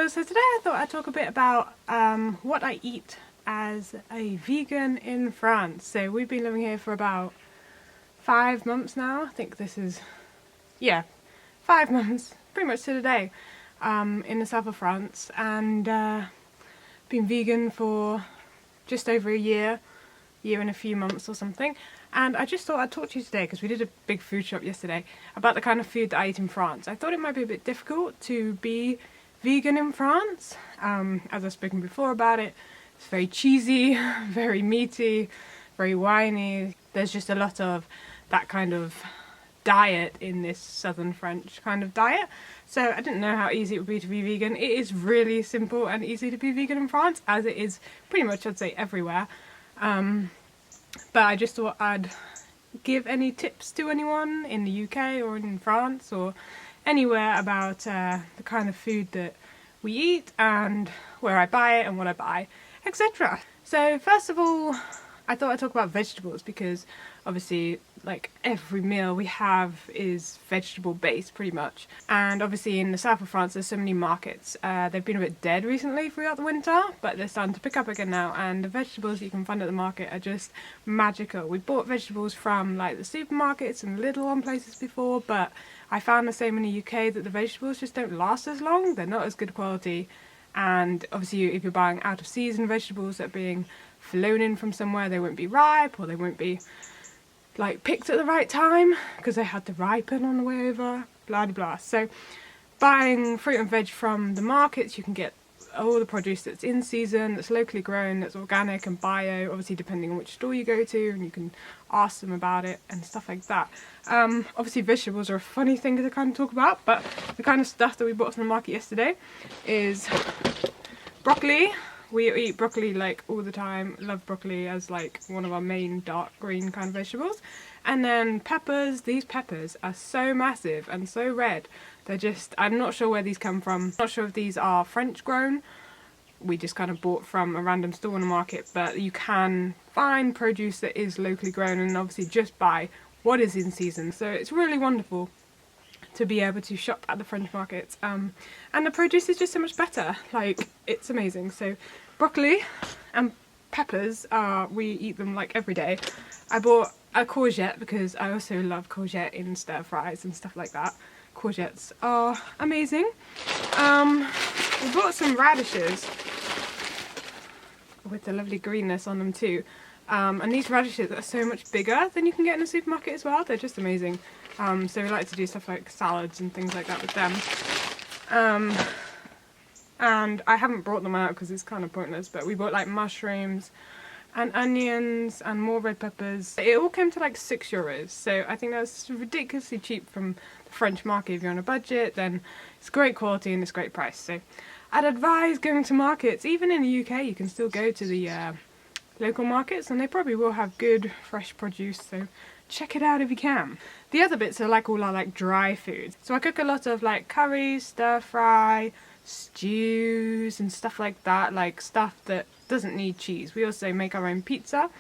So today I thought I'd talk a bit about what I eat as a vegan in France. So we've been living here for about 5 months now. I think this is, yeah, 5 months, pretty much to the day, in the south of France, and been vegan for just over a year and a few months or something. And I just thought I'd talk to you today, because we did a big food shop yesterday, about the kind of food that I eat in France. I thought it might be a bit difficult to be vegan in France. As I've spoken before about it, it's very cheesy, very meaty, very winey. There's just a lot of that kind of diet in this southern French kind of diet. So I didn't know how easy it would be to be vegan. It is really simple and easy to be vegan in France, as it is pretty much, I'd say, everywhere. But I just thought I'd give any tips to anyone in the UK or in France or anywhere about the kind of food that we eat and where I buy it and what I buy, etc. So first of all, I thought I'd talk about vegetables, because obviously like every meal we have is vegetable based pretty much. And obviously in the south of France there's so many markets. They've been a bit dead recently throughout the winter, but they're starting to pick up again now, and the vegetables you can find at the market are just magical. We bought vegetables from like the supermarkets and Lidl on places before, but I found the same in the UK, that the vegetables just don't last as long. They're not as good quality, and obviously if you're buying out of season vegetables that are being flown in from somewhere, they won't be ripe, or they won't be like picked at the right time because they had to ripen on the way over, blah blah. So buying fruit and veg from the markets, you can get all the produce that's in season, that's locally grown, that's organic and bio, obviously depending on which store you go to, and you can ask them about it and stuff like that. Obviously vegetables are a funny thing to kind of talk about, but the kind of stuff that we bought from the market yesterday is broccoli. We eat broccoli like all the time, love broccoli as like one of our main dark green kind of vegetables. And then peppers. These peppers are so massive and so red. They're just, I'm not sure where these come from. I'm not sure if these are French grown. We just kind of bought from a random store in the market, but you can find produce that is locally grown and obviously just buy what is in season. So it's really wonderful to be able to shop at the French markets, and the produce is just so much better. Like, it's amazing. So broccoli and peppers, we eat them like every day. I bought a courgette because I also love courgette in stir fries and stuff like that. Courgettes are amazing. We bought some radishes with the lovely greenness on them too. And these radishes are so much bigger than you can get in the supermarket as well. They're just amazing. So we like to do stuff like salads and things like that with them. And I haven't brought them out because it's kind of pointless, but we bought like mushrooms and onions and more red peppers. It all came to like €6, so I think that's ridiculously cheap from the French market. If you're on a budget, then it's great quality and it's great price. So I'd advise going to markets. Even in the UK you can still go to the local markets, and they probably will have good fresh produce, so check it out if you can. The other bits are like all our like dry foods. So I cook a lot of like curries, stir fry, stews and stuff like that, like stuff that doesn't need cheese. We also make our own pizza,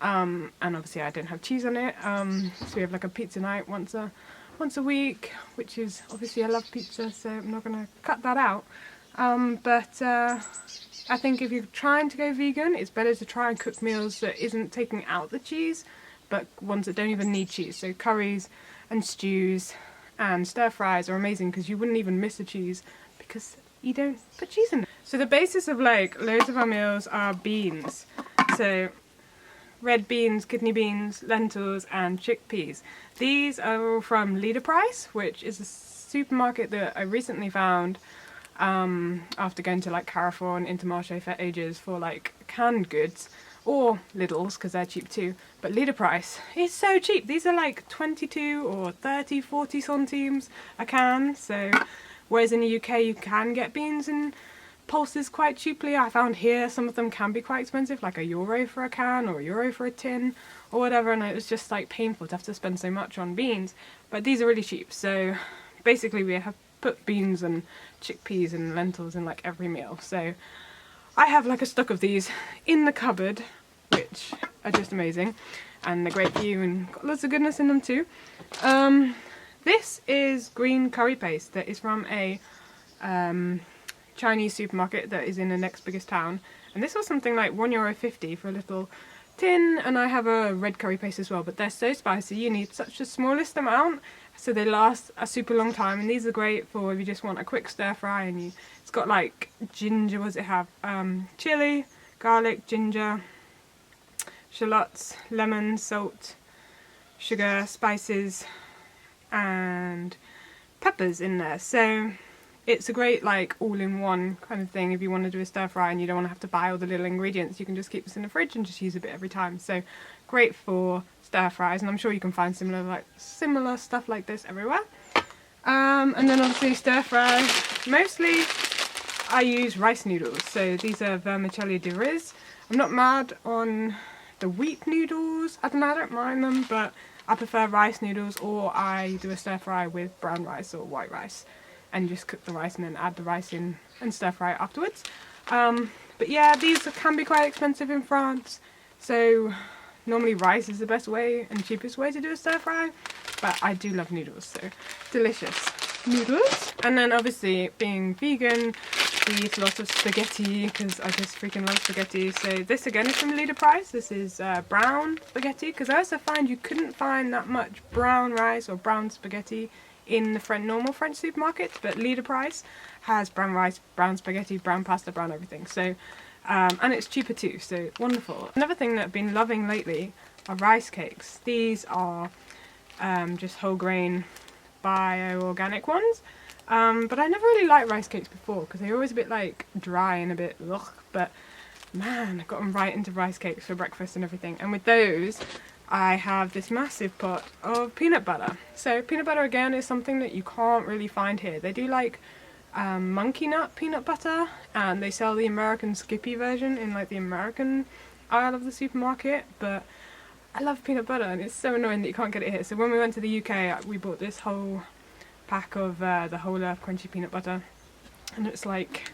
and obviously I don't have cheese on it, so we have like a pizza night once a week, which is, obviously I love pizza, so I'm not gonna cut that out. But I think if you're trying to go vegan, it's better to try and cook meals that isn't taking out the cheese, but ones that don't even need cheese. So curries and stews and stir fries are amazing because you wouldn't even miss the cheese because you don't put cheese in it. So the basis of like loads of our meals are beans. So red beans, kidney beans, lentils and chickpeas. These are all from Leader Price, which is a supermarket that I recently found after going to like Carrefour and Intermarché for ages for like canned goods, or Lidl's because they're cheap too, but Leader Price is so cheap. These are like 22 or 30, 40 centimes a can. So whereas in the UK you can get beans in pulses quite cheaply, I found here some of them can be quite expensive, like €1 for a can or €1 for a tin or whatever, and it was just like painful to have to spend so much on beans. But these are really cheap, so basically we have put beans and chickpeas and lentils in like every meal. So I have like a stock of these in the cupboard, which are just amazing, and they're great for you and got lots of goodness in them too. This is green curry paste that is from a Chinese supermarket that is in the next biggest town, and this was something like €1.50 for a little tin, and I have a red curry paste as well, but they're so spicy. You need such the smallest amount, so they last a super long time, and these are great for if you just want a quick stir fry. And it's got like ginger, what does it have? Chili, garlic, ginger, shallots, lemon, salt, sugar, spices, and peppers in there. So it's a great like all-in-one kind of thing if you want to do a stir fry and you don't want to have to buy all the little ingredients. You can just keep this in the fridge and just use a bit every time. So great for stir fries, and I'm sure you can find similar stuff like this everywhere. And then obviously stir fry, mostly I use rice noodles. So these are vermicelli de riz. I'm not mad on the wheat noodles. I don't mind them, but I prefer rice noodles, or I do a stir fry with brown rice or white rice and just cook the rice and then add the rice in and stir fry it afterwards. But yeah, these can be quite expensive in France, so normally rice is the best way and cheapest way to do a stir fry, but I do love noodles, so delicious noodles. And then obviously being vegan, we eat a lot of spaghetti because I just freaking love spaghetti. So this again is from Leader Price. This is brown spaghetti, because I also find you couldn't find that much brown rice or brown spaghetti in the normal French supermarkets, but Leader Price has brown rice, brown spaghetti, brown pasta, brown everything. So and it's cheaper too, so wonderful. Another thing that I've been loving lately are rice cakes. These are just whole grain bio-organic ones. But I never really liked rice cakes before because they're always a bit like dry and a bit ugh, but man, I got them right into rice cakes for breakfast and everything. And with those, I have this massive pot of peanut butter. So peanut butter again is something that you can't really find here. They do like monkey nut peanut butter, and they sell the American Skippy version in like the American aisle of the supermarket, but I love peanut butter and it's so annoying that you can't get it here. So when we went to the UK, we bought this whole pack of the whole earth crunchy peanut butter, and it's like,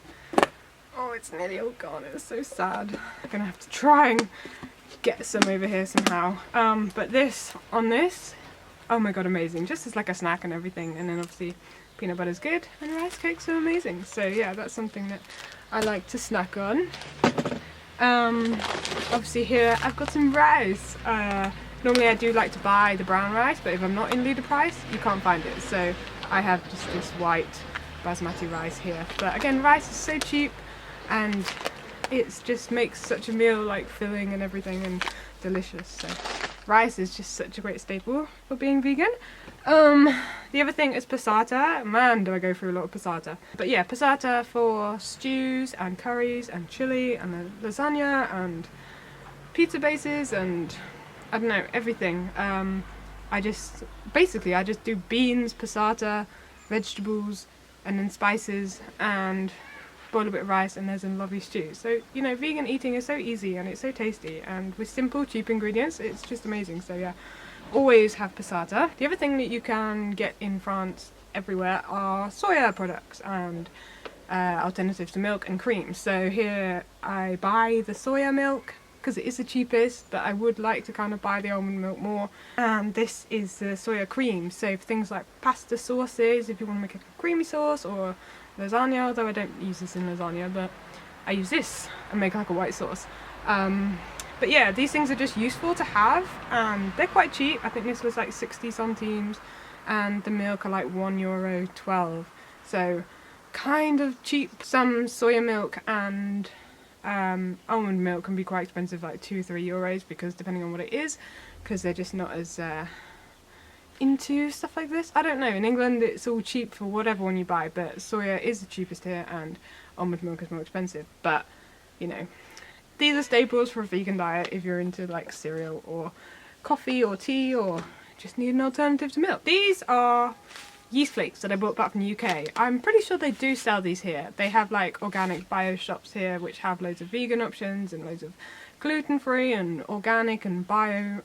oh, it's nearly all gone. It's so sad. I'm gonna have to try and get some over here somehow. But this, oh my god, amazing. Just as like a snack and everything. And then obviously peanut butter's good and rice cakes are amazing. So yeah, that's something that I like to snack on. Obviously here I've got some rice. Normally I do like to buy the brown rice, but if I'm not in Leader Price, you can't find it. So I have just this white basmati rice here. But again, rice is so cheap and it just makes such a meal like filling and everything and delicious. So rice is just such a great staple for being vegan. The other thing is passata. Man, do I go through a lot of passata. But yeah, passata for stews and curries and chili and lasagna and pizza bases and I don't know, everything. I just do beans, passata, vegetables, and then spices, and boil a bit of rice, and there's a lovely stew. So, you know, vegan eating is so easy, and it's so tasty, and with simple, cheap ingredients, it's just amazing. So yeah, always have passata. The other thing that you can get in France everywhere are soya products, and alternatives to milk and cream. So here I buy the soya milk, because it is the cheapest, but I would like to kind of buy the almond milk more. And this is the soya cream, so for things like pasta sauces, if you want to make a creamy sauce, or lasagna, although I don't use this in lasagna, but I use this and make like a white sauce. But yeah, these things are just useful to have, and they're quite cheap. I think this was like 60 centimes, and the milk are like €1.12, so kind of cheap. Some soya milk and almond milk can be quite expensive, like €2-3, because depending on what it is, because they're just not as into stuff like this. I don't know, in England it's all cheap for whatever one you buy, but soya is the cheapest here and almond milk is more expensive. But you know, these are staples for a vegan diet if you're into like cereal or coffee or tea or just need an alternative to milk. These are yeast flakes that I bought back from the UK. I'm pretty sure they do sell these here. They have like organic bio shops here which have loads of vegan options and loads of gluten-free and organic and bio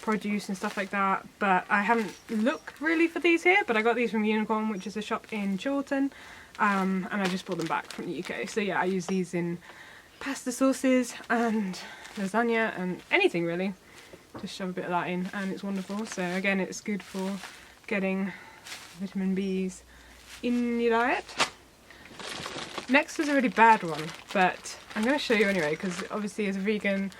produce and stuff like that, but I haven't looked really for these here. But I got these from Unicorn, which is a shop in Chorlton, and I just bought them back from the UK. So yeah, I use these in pasta sauces and lasagna and anything really. Just shove a bit of that in and it's wonderful. So again, it's good for getting vitamin B's in your diet. Next is a really bad one, but I'm going to show you anyway, because obviously as a vegan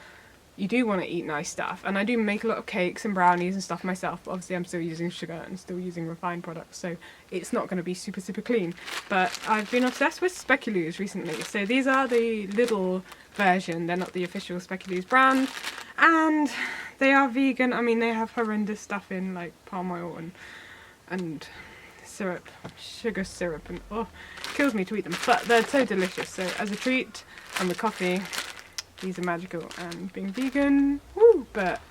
you do want to eat nice stuff, and I do make a lot of cakes and brownies and stuff myself, but obviously I'm still using sugar and still using refined products, so it's not going to be super clean. But I've been obsessed with speculoos recently. So these are the little version, they're not the official speculoos brand, and they are vegan. I mean, they have horrendous stuff in, like palm oil and syrup, sugar syrup, and oh, it kills me to eat them, but they're so delicious. So as a treat and with coffee, these are magical. And being vegan, woo! But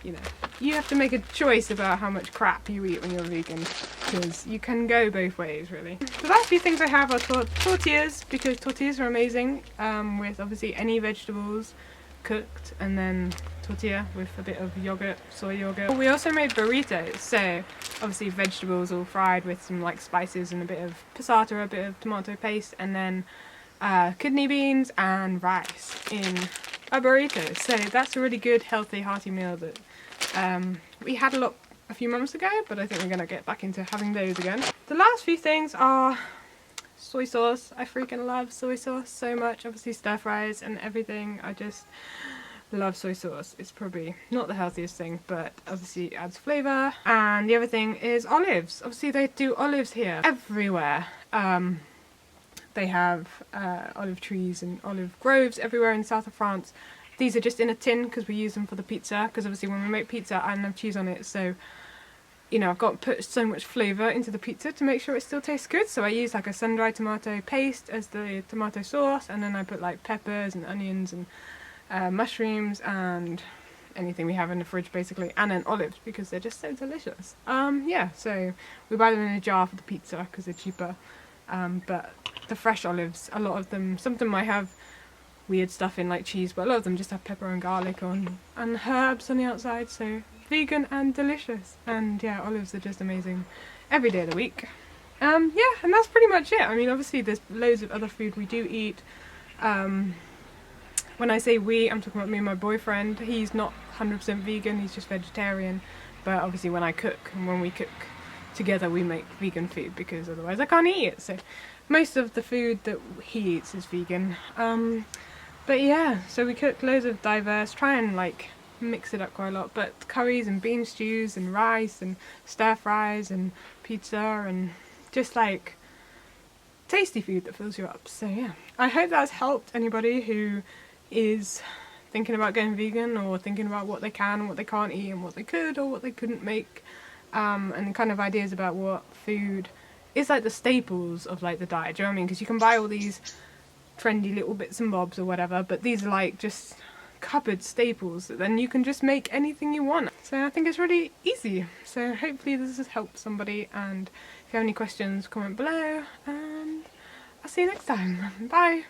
you know, you have to make a choice about how much crap you eat when you're vegan, because you can go both ways really. The last few things I have are tortillas, because tortillas are amazing with obviously any vegetables cooked, and then tortilla with a bit of yogurt, soy yogurt. We also made burritos, so obviously vegetables all fried with some like spices and a bit of passata, a bit of tomato paste, and then kidney beans and rice in a burrito. So that's a really good, healthy, hearty meal that we had a few months ago, but I think we're going to get back into having those again. The last few things are soy sauce. I freaking love soy sauce so much. Obviously stir fries and everything. I just love soy sauce. It's probably not the healthiest thing, but obviously it adds flavour. And the other thing is olives. Obviously they do olives here everywhere. They have olive trees and olive groves everywhere in the south of France. These are just in a tin because we use them for the pizza, because obviously when we make pizza I don't have cheese on it, so you know, I've got to put so much flavour into the pizza to make sure it still tastes good. So I use like a sun-dried tomato paste as the tomato sauce, and then I put like peppers and onions and mushrooms and anything we have in the fridge basically, and then olives because they're just so delicious. Yeah, so we buy them in a jar for the pizza because they're cheaper, but the fresh olives, a lot of them, some of them might have weird stuff in like cheese, but a lot of them just have pepper and garlic on and herbs on the outside, so vegan and delicious. And yeah, olives are just amazing every day of the week. Yeah, and that's pretty much it. I mean, obviously there's loads of other food we do eat. When I say we, I'm talking about me and my boyfriend. He's not 100% vegan, he's just vegetarian, but obviously when I cook and when we cook together we make vegan food because otherwise I can't eat it. So most of the food that he eats is vegan. But yeah, so we cook loads of diverse, try and like mix it up quite a lot, but curries and bean stews and rice and stir fries and pizza and just like tasty food that fills you up. So yeah, I hope that's helped anybody who is thinking about going vegan, or thinking about what they can and what they can't eat and what they could or what they couldn't make, and kind of ideas about what food is like the staples of like the diet. Do you know what I mean? Because you can buy all these trendy little bits and bobs or whatever, but these are like just cupboard staples that then you can just make anything you want. So I think it's really easy. So hopefully this has helped somebody, and if you have any questions, comment below, and I'll see you next time. Bye!